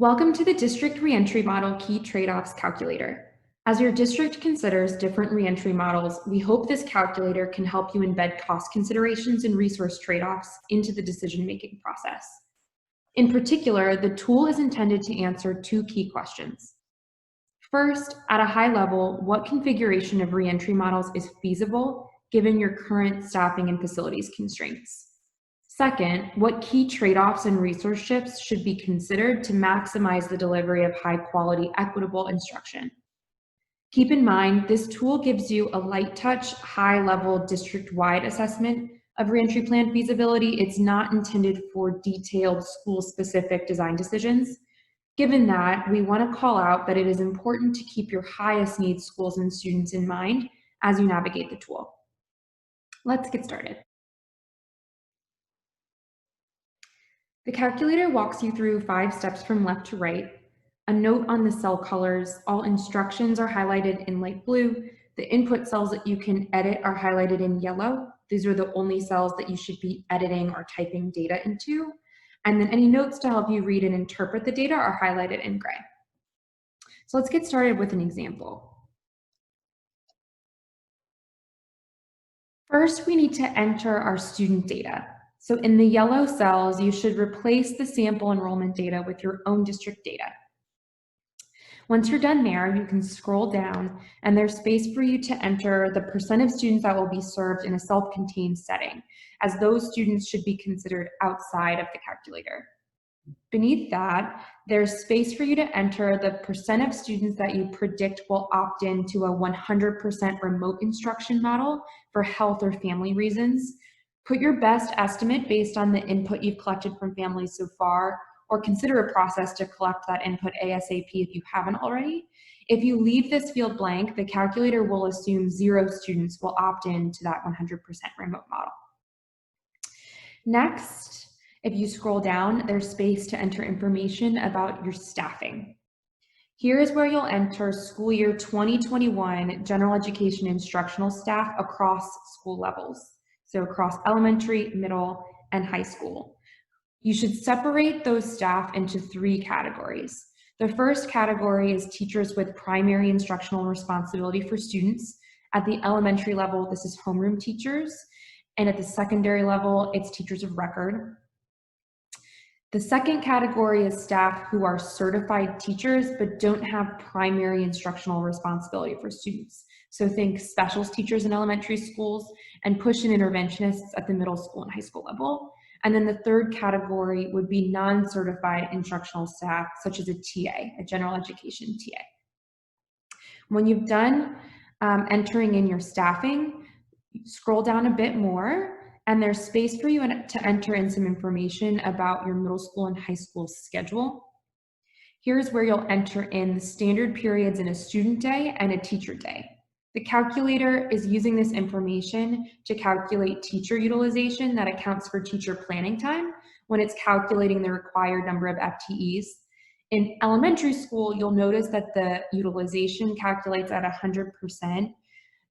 Welcome to the District Reentry Model Key Trade-offs Calculator. As your district considers different reentry models, we hope this calculator can help you embed cost considerations and resource trade-offs into the decision-making process. In particular, the tool is intended to answer two key questions. First, at a high level, what configuration of reentry models is feasible given your current staffing and facilities constraints? Second, what key trade-offs and resource shifts should be considered to maximize the delivery of high-quality, equitable instruction? Keep in mind, this tool gives you a light-touch, high-level, district-wide assessment of reentry plan feasibility. It's not intended for detailed school-specific design decisions. Given that, we want to call out that it is important to keep your highest needs schools and students in mind as you navigate the tool. Let's get started. The calculator walks you through 5 steps from left to right. A note on the cell colors: all instructions are highlighted in light blue. The input cells that you can edit are highlighted in yellow. These are the only cells that you should be editing or typing data into. And then any notes to help you read and interpret the data are highlighted in gray. So let's get started with an example. First, we need to enter our student data. So in the yellow cells, you should replace the sample enrollment data with your own district data. Once you're done there, you can scroll down and there's space for you to enter the % of students that will be served in a self-contained setting, as those students should be considered outside of the calculator. Beneath that, there's space for you to enter the % of students that you predict will opt in to a 100% remote instruction model for health or family reasons. Put your best estimate based on the input you've collected from families so far, or consider a process to collect that input ASAP if you haven't already. If you leave this field blank, the calculator will assume 0 students will opt in to that 100% remote model. Next, if you scroll down, there's space to enter information about your staffing. Here is where you'll enter school year 2021 general education instructional staff across school levels. So across elementary, middle, and high school. You should separate those staff into 3 categories. The first category is teachers with primary instructional responsibility for students. At the elementary level, this is homeroom teachers. And at the secondary level, it's teachers of record. The second category is staff who are certified teachers but don't have primary instructional responsibility for students. So think specials teachers in elementary schools and push-in interventionists at the middle school and high school level. And then the third category would be non-certified instructional staff, such as a TA, a general education TA. When you've done entering in your staffing, scroll down a bit more, and there's space for you to enter in some information about your middle school and high school schedule. Here's where you'll enter in the standard periods in a student day and a teacher day. The calculator is using this information to calculate teacher utilization that accounts for teacher planning time when it's calculating the required number of FTEs. In elementary school, you'll notice that the utilization calculates at 100%.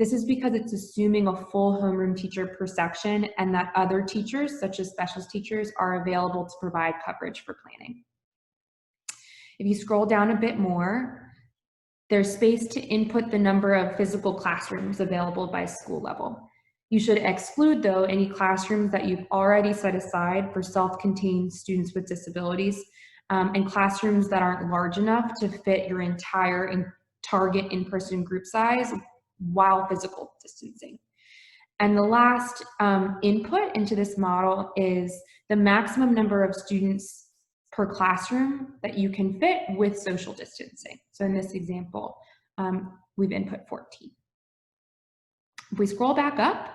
This is because it's assuming a full homeroom teacher per section and that other teachers, such as specials teachers, are available to provide coverage for planning. If you scroll down a bit more, there's space to input the number of physical classrooms available by school level. You should exclude, though, any classrooms that you've already set aside for self-contained students with disabilities and classrooms that aren't large enough to fit your entire target in-person group size while physical distancing. And the last input into this model is the maximum number of students per classroom that you can fit with social distancing. So in this example, we've input 14. If we scroll back up,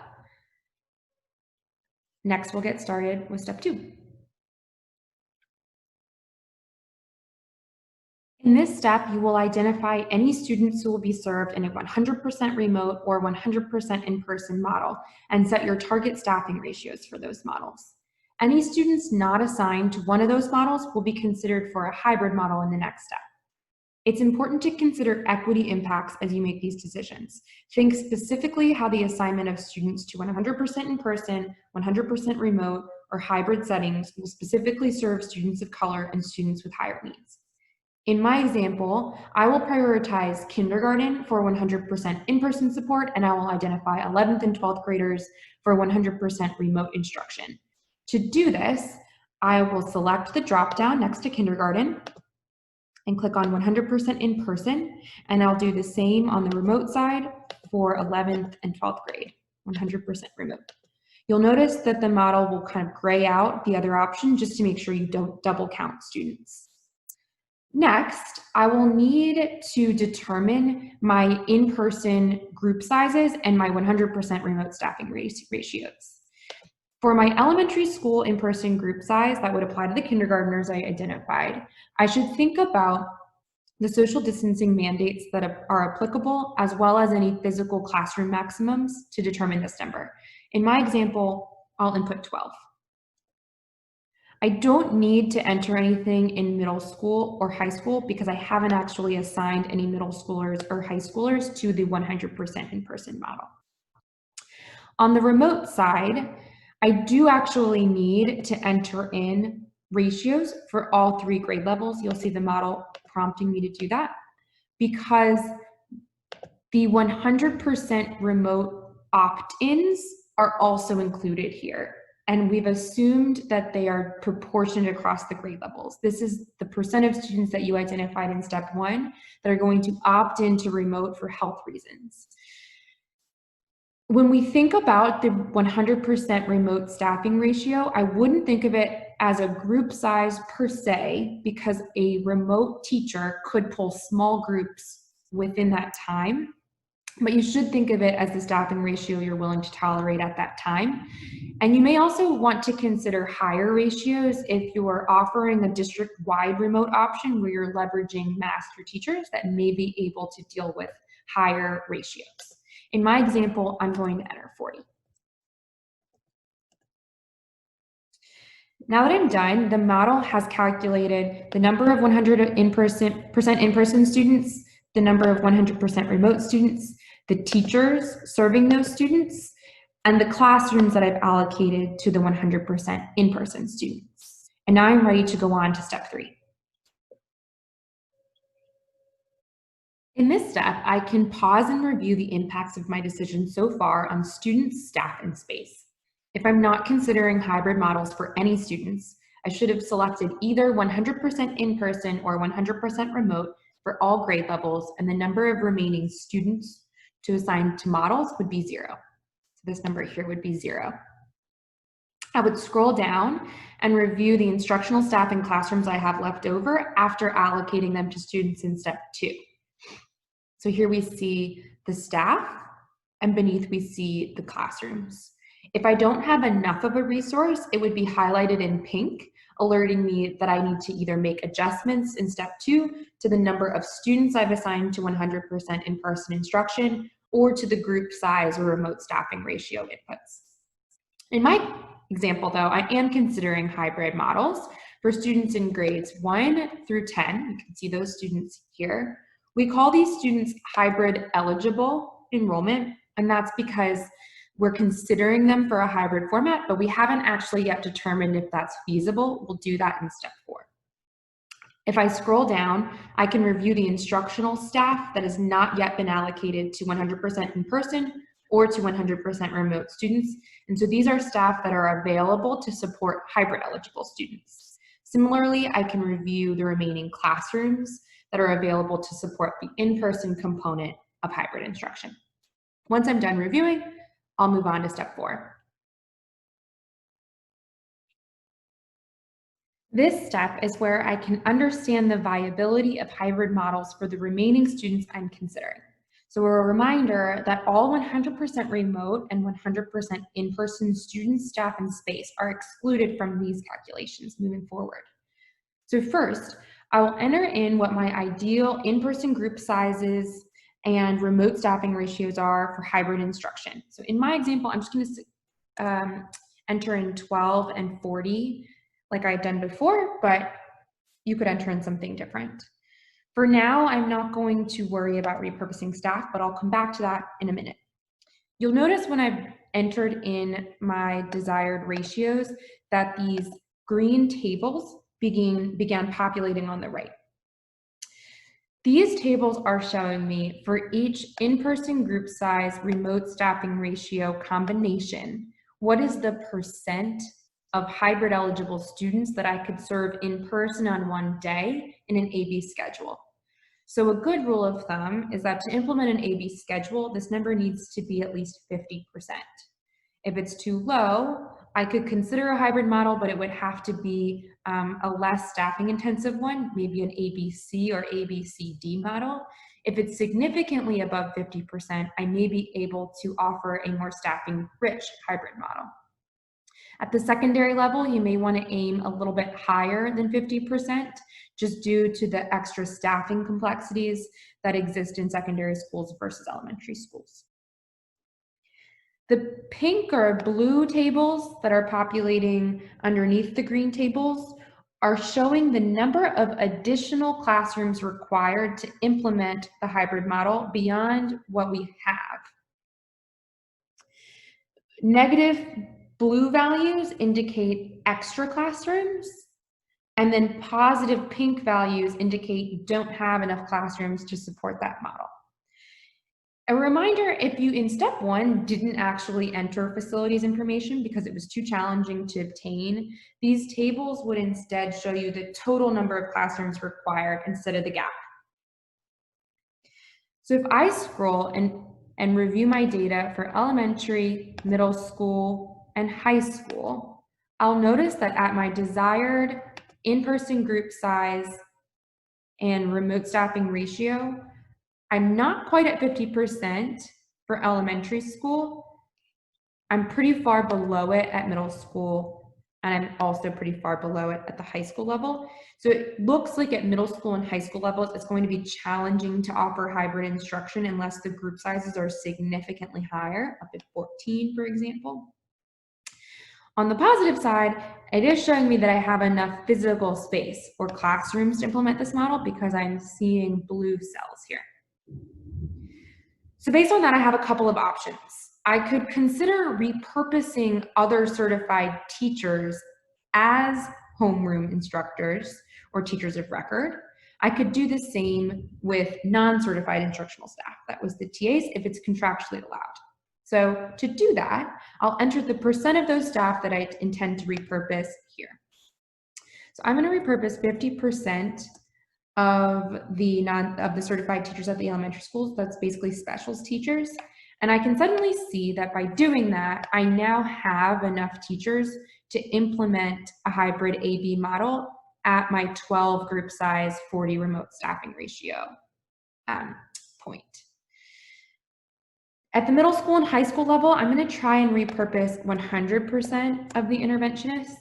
next we'll get started with step 2. In this step, you will identify any students who will be served in a 100% remote or 100% in-person model and set your target staffing ratios for those models. Any students not assigned to one of those models will be considered for a hybrid model in the next step. It's important to consider equity impacts as you make these decisions. Think specifically how the assignment of students to 100% in-person, 100% remote, or hybrid settings will specifically serve students of color and students with higher needs. In my example, I will prioritize kindergarten for 100% in-person support, and I will identify 11th and 12th graders for 100% remote instruction. To do this, I will select the drop-down next to kindergarten and click on 100% in person, and I'll do the same on the remote side for 11th and 12th grade, 100% remote. You'll notice that the model will kind of gray out the other option just to make sure you don't double count students. Next, I will need to determine my in-person group sizes and my 100% remote staffing ratios. For my elementary school in-person group size, that would apply to the kindergartners I identified, I should think about the social distancing mandates that are applicable, as well as any physical classroom maximums to determine this number. In my example, I'll input 12. I don't need to enter anything in middle school or high school because I haven't actually assigned any middle schoolers or high schoolers to the 100% in-person model. On the remote side, I do actually need to enter in ratios for all 3 grade levels. You'll see the model prompting me to do that because the 100% remote opt-ins are also included here. And we've assumed that they are proportionate across the grade levels. This is the percent of students that you identified in step 1 that are going to opt into remote for health reasons. When we think about the 100% remote staffing ratio, I wouldn't think of it as a group size per se, because a remote teacher could pull small groups within that time. But you should think of it as the staffing ratio you're willing to tolerate at that time. And you may also want to consider higher ratios if you are offering a district-wide remote option where you're leveraging master teachers that may be able to deal with higher ratios. In my example, I'm going to enter 40. Now that I'm done, the model has calculated the number of 100% in-person students, the number of 100% remote students, the teachers serving those students, and the classrooms that I've allocated to the 100% in-person students. And now I'm ready to go on to step 3. In this step, I can pause and review the impacts of my decision so far on students, staff, and space. If I'm not considering hybrid models for any students, I should have selected either 100% in-person or 100% remote for all grade levels, and the number of remaining students to assign to models would be 0. So this number here would be 0. I would scroll down and review the instructional staff and classrooms I have left over after allocating them to students in step 2. So here we see the staff, and beneath we see the classrooms. If I don't have enough of a resource, it would be highlighted in pink, alerting me that I need to either make adjustments in step 2 to the number of students I've assigned to 100% in-person instruction, or to the group size or remote staffing ratio inputs. In my example, though, I am considering hybrid models for students in grades 1 through 10. You can see those students here. We call these students hybrid eligible enrollment, and that's because we're considering them for a hybrid format, but we haven't actually yet determined if that's feasible. We'll do that in step 4. If I scroll down, I can review the instructional staff that has not yet been allocated to 100% in person or to 100% remote students. And so these are staff that are available to support hybrid eligible students. Similarly, I can review the remaining classrooms that are available to support the in-person component of hybrid instruction. Once I'm done reviewing, I'll move on to step 4. This step is where I can understand the viability of hybrid models for the remaining students I'm considering. So a reminder that all 100% remote and 100% in-person students, staff, and space are excluded from these calculations moving forward. So first, I will enter in what my ideal in-person group sizes and remote staffing ratios are for hybrid instruction. So in my example, I'm just going to enter in 12 and 40 like I've done before, but you could enter in something different. For now, I'm not going to worry about repurposing staff, but I'll come back to that in a minute. You'll notice when I've entered in my desired ratios that these green tables began populating on the right. These tables are showing me for each in-person group size, remote staffing ratio combination, what is the percent of hybrid eligible students that I could serve in person on one day in an AB schedule. So a good rule of thumb is that to implement an AB schedule, this number needs to be at least 50%. If it's too low, I could consider a hybrid model, but it would have to be a less staffing intensive one, maybe an ABC or ABCD model. If it's significantly above 50%, I may be able to offer a more staffing rich hybrid model. At the secondary level, you may want to aim a little bit higher than 50%, just due to the extra staffing complexities that exist in secondary schools versus elementary schools. The pink or blue tables that are populating underneath the green tables are showing the number of additional classrooms required to implement the hybrid model beyond what we have. Negative blue values indicate extra classrooms, and then positive pink values indicate you don't have enough classrooms to support that model. A reminder, if you in step one didn't actually enter facilities information because it was too challenging to obtain, these tables would instead show you the total number of classrooms required instead of the gap. So if I scroll and review my data for elementary, middle school, and high school, I'll notice that at my desired in-person group size and remote staffing ratio, I'm not quite at 50% for elementary school. I'm pretty far below it at middle school, and I'm also pretty far below it at the high school level. So it looks like at middle school and high school levels, it's going to be challenging to offer hybrid instruction unless the group sizes are significantly higher, up at 14, for example. On the positive side, it is showing me that I have enough physical space or classrooms to implement this model because I'm seeing blue cells here. So based on that, I have a couple of options. I could consider repurposing other certified teachers as homeroom instructors or teachers of record. I could do the same with non-certified instructional staff. That was the TAs if it's contractually allowed. So to do that, I'll enter the percent of those staff that I intend to repurpose here. So I'm going to repurpose 50% of the certified teachers at the elementary schools. That's basically specials teachers. And I can suddenly see that by doing that, I now have enough teachers to implement a hybrid AB model at my 12 group size, 40 remote staffing ratio point. At the middle school and high school level, I'm going to try and repurpose 100% of the interventionists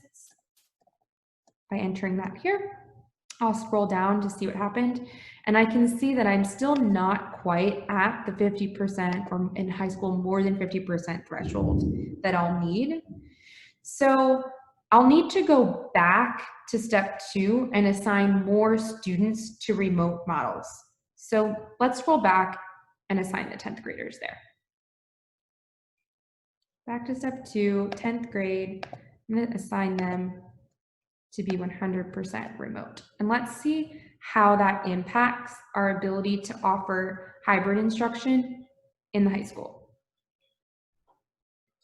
by entering that here. I'll scroll down to see what happened, and I can see that I'm still not quite at the 50%, or in high school, more than 50% threshold that I'll need. So I'll need to go back to step 2 and assign more students to remote models. So let's scroll back and assign the 10th graders there. Back to step 2, 10th grade, I'm going to assign them to be 100% remote. And let's see how that impacts our ability to offer hybrid instruction in the high school.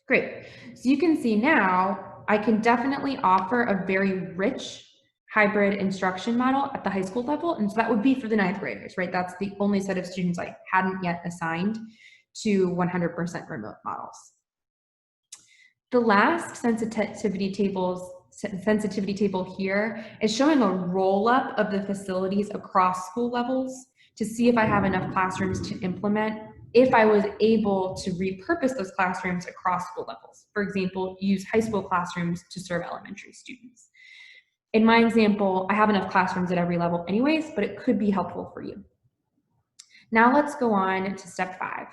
Great. So you can see now I can definitely offer a very rich hybrid instruction model at the high school level. And so that would be for the 9th graders, right? That's the only set of students I hadn't yet assigned to 100% remote models. The last sensitivity table here is showing a roll-up of the facilities across school levels to see if I have enough classrooms to implement, if I was able to repurpose those classrooms across school levels. For example, use high school classrooms to serve elementary students. In my example, I have enough classrooms at every level anyways, but it could be helpful for you. Now let's go on to step 5.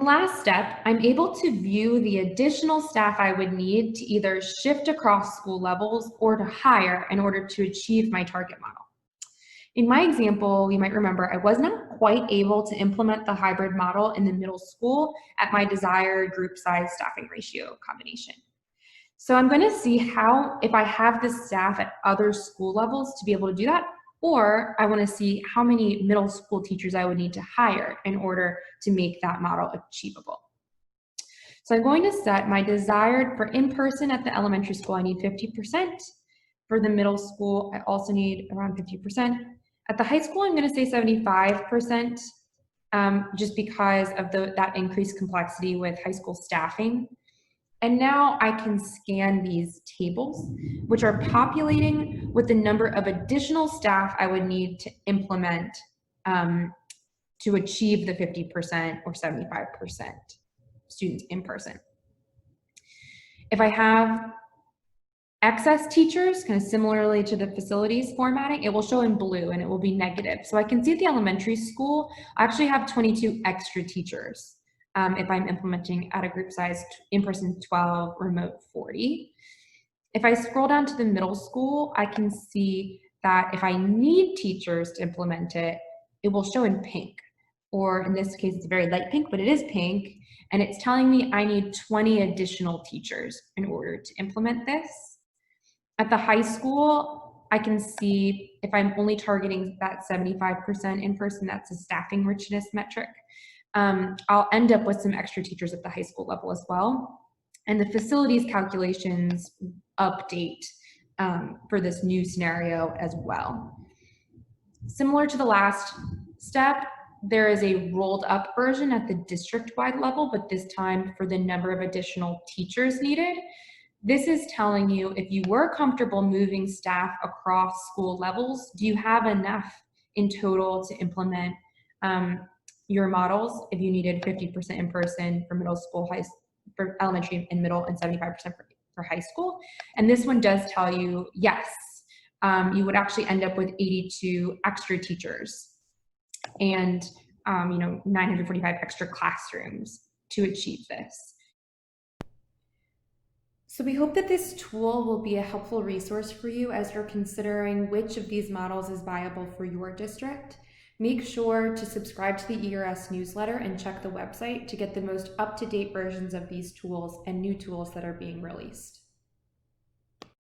Last step, I'm able to view the additional staff I would need to either shift across school levels or to hire in order to achieve my target model. In my example, you might remember I was not quite able to implement the hybrid model in the middle school at my desired group size staffing ratio combination. So I'm going to see if I have the staff at other school levels to be able to do that, or I want to see how many middle school teachers I would need to hire in order to make that model achievable. So I'm going to set my desired for in-person at the elementary school, I need 50%. For the middle school, I also need around 50%. At the high school, I'm going to say 75%, just because of that increased complexity with high school staffing. And now I can scan these tables, which are populating with the number of additional staff I would need to implement to achieve the 50% or 75% students in person. If I have excess teachers, kind of similarly to the facilities formatting, it will show in blue and it will be negative. So I can see at the elementary school, I actually have 22 extra teachers. If I'm implementing at a group size in-person 12, remote 40. If I scroll down to the middle school, I can see that if I need teachers to implement it, it will show in pink. Or in this case, it's very light pink, but it is pink. And it's telling me I need 20 additional teachers in order to implement this. At the high school, I can see if I'm only targeting that 75% in person, that's a staffing richness metric. I'll end up with some extra teachers at the high school level as well. And the facilities calculations update for this new scenario as well. Similar to the last step, there is a rolled up version at the district-wide level, but this time for the number of additional teachers needed. This is telling you if you were comfortable moving staff across school levels, do you have enough in total to implement your models if you needed 50% in person for middle school, for elementary and middle, and 75% for high school. And this one does tell you, yes, you would actually end up with 82 extra teachers and 945 extra classrooms to achieve this. So we hope that this tool will be a helpful resource for you as you're considering which of these models is viable for your district. Make sure to subscribe to the ERS newsletter and check the website to get the most up-to-date versions of these tools and new tools that are being released.